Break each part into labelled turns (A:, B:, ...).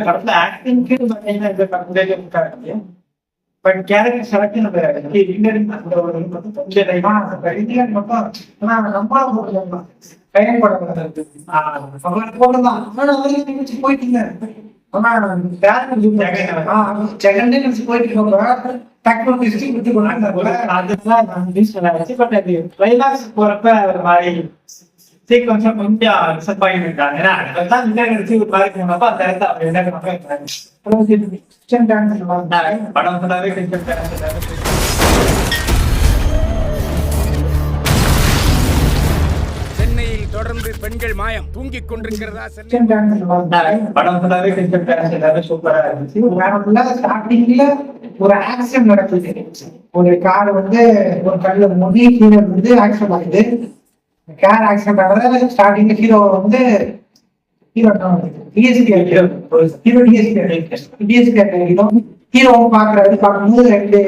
A: படத்துல ஆக்டிங்க்கு but character selection போயிட்டீங்க போறப்ப ஒரு மாதிரி சீக்கிரம் கொஞ்சம் டிசப்பாயின்ட் ஏன்னா அதெல்லாம் படம் ஃபுல்லாவே
B: சென்னையில் தொடர்ந்து பெண்கள் மாயம் தூங்கிக் கொண்டிருக்கிறதா
A: படம் ஃபுல்லாவே சூப்பரா இருந்துச்சு. ஸ்டார்டிங்ல ஒரு ஆக்சிடென்ட் நடக்குது. ஒரு கார் வந்து ஒரு கல்ல மோதி கீழே வந்து ஆக்சிடென்ட் ஆகுது. கார் ஆக்சிடென்ட் ஆகுது. ஸ்டார்டிங்ல ஹீரோ வந்து ஹீரோ பாக்குறாரு. பார்க்கும்போது ரெண்டு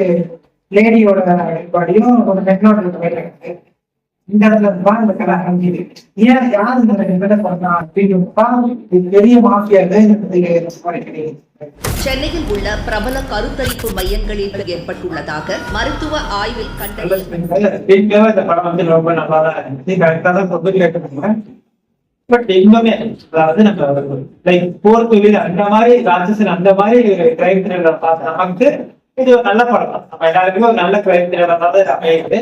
A: லேடியோட பாடியும் ஒரு பெண்ணோட இந்த இடத்துல தான் இந்த கதை அமைஞ்சுது. ஏன் யார் இந்த பண்ணா அப்படின்னு பெரிய மாஃபியா கிடையாது.
C: சென்னையில் உள்ள பிரபல கருத்தரிப்பு மையங்களில் ஏற்பட்டுள்ளதாக மருத்துவ ஆய்வில்
A: இந்த படம் வந்து ரொம்ப நல்லா தான் இருந்துச்சு. கரெக்டா தான் பட் இன்னுமே அதாவது நம்ம லைக் போர்க்குவில் அந்த மாதிரி ராட்சசன் அந்த மாதிரி கிரைம் த்ரில்லர் பார்த்து நமக்கு இது ஒரு நல்ல படம். நம்ம எல்லாருக்குமே ஒரு நல்ல கிரைம் த்ரில்லர் தான் அமையுது.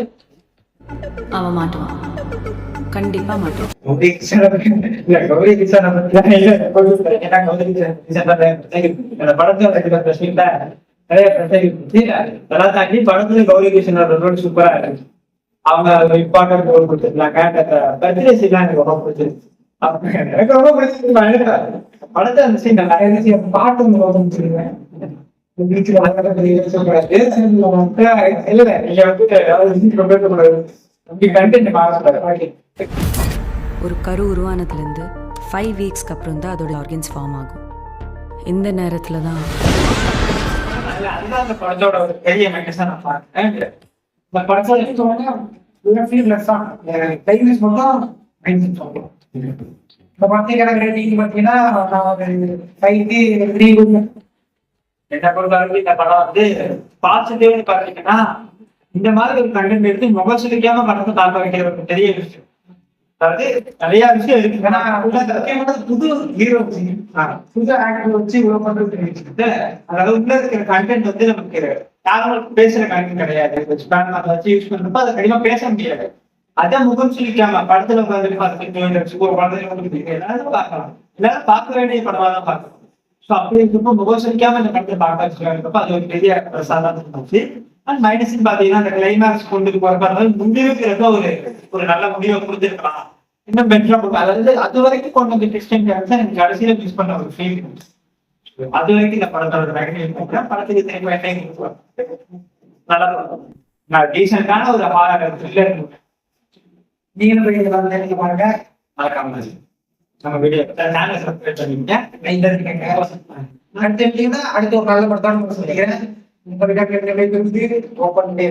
D: அவன் மாட்டுவான், கண்டிப்பா மாட்டுவான்.
A: படத்துல கௌரி கிருஷ்ணனோட சூப்பரா இருக்கு. அவங்க இம்பார்ட்டன்ட் ரோல் கொடுத்துருக்காங்க. பர்த்டே சீன் எனக்கு ரொம்ப பிடிச்சிருக்கு. எனக்கு ரொம்ப பிடிச்சிருக்கு. படத்தை அந்த சீன் நிறைய பாட்டு ரொம்ப பிடிச்சிருக்கேன்.
D: ஒரு கரு உருவானதுல இருந்து 5 வீக்ஸ்க்கு அப்புறம் தான் அதோட ஆர்கன்ஸ் ஃபார்ம் ஆகும். இந்த நேரத்துல தான்
A: அந்த படத்தோட ஒரு பெரிய மெகேஷன் நான் பார்த்தேன். இந்த படத்தோட இப்ப பாத்தீங்கன்னா ரேட்டிங் பாத்தீங்கன்னா என்ன பொறுத்தவரைக்கும் இந்த படம் வந்து பாசிட்டிவ்னு பாத்தீங்கன்னா இந்த மாதிரி ஒரு கண்டென்ட் எடுத்து முகம் சுழிக்காம படத்தை தாக்க வைக்கிற ஒரு பெரிய விஷயம். அதாவது நிறைய விஷயம் இருக்கு. புது ஹீரோ புது ஆக்டர் வச்சு இவ்வளவு பண்றது. அதாவது உள்ள இருக்கிற கண்டென்ட் வந்து நமக்கு யாரும் பேசுற கண்டென்ட் கிடையாது. வச்சு யூஸ் பண்றப்ப அதை கண்டிப்பா பேச முடியாது. அதை முகம் சுழிக்காம படத்துல உட்காந்து பார்த்துட்டு ஒரு படத்துல எல்லாரும் பார்க்கலாம். எல்லாரும் பார்க்க வேண்டிய படமா தான் பார்க்கணும். அப்படி இருக்கப்போ முகம் சுழிக்காம இந்த படத்தை பார்க்க வச்சுருக்கப்ப அது ஒரு பெரிய பிரசாதம் இருந்துச்சு. அண்ட் மைனஸ் பாத்தீங்கன்னா அந்த கிளைமேக்ஸ் கொண்டு போறப்ப முடிவுக்கு ஒரு நல்ல முடிவை கொடுத்துருக்கலாம். இன்னும் பெட்டரா போகும். அதாவது அது வரைக்கும் கொண்டு வந்து டிஸ்டன்ஸ் எனக்கு கடைசியில யூஸ் பண்ண ஒரு ஃபீல். அது வரைக்கும் இந்த படத்தோட படத்துக்கு திரும்ப நல்லா நான் டீசென்டான ஒரு ஹாரர் த்ரில்லர். நீங்க பாருங்க, மறக்காம நம்ம வீடியோ சேனல் சப்ஸ்கிரைப் பண்ணிக்கங்க. அடுத்த ஒரு நல்ல படத்தோட சொல்லிக்கிறேன். இந்த வீடியோ ஓப்பன் டே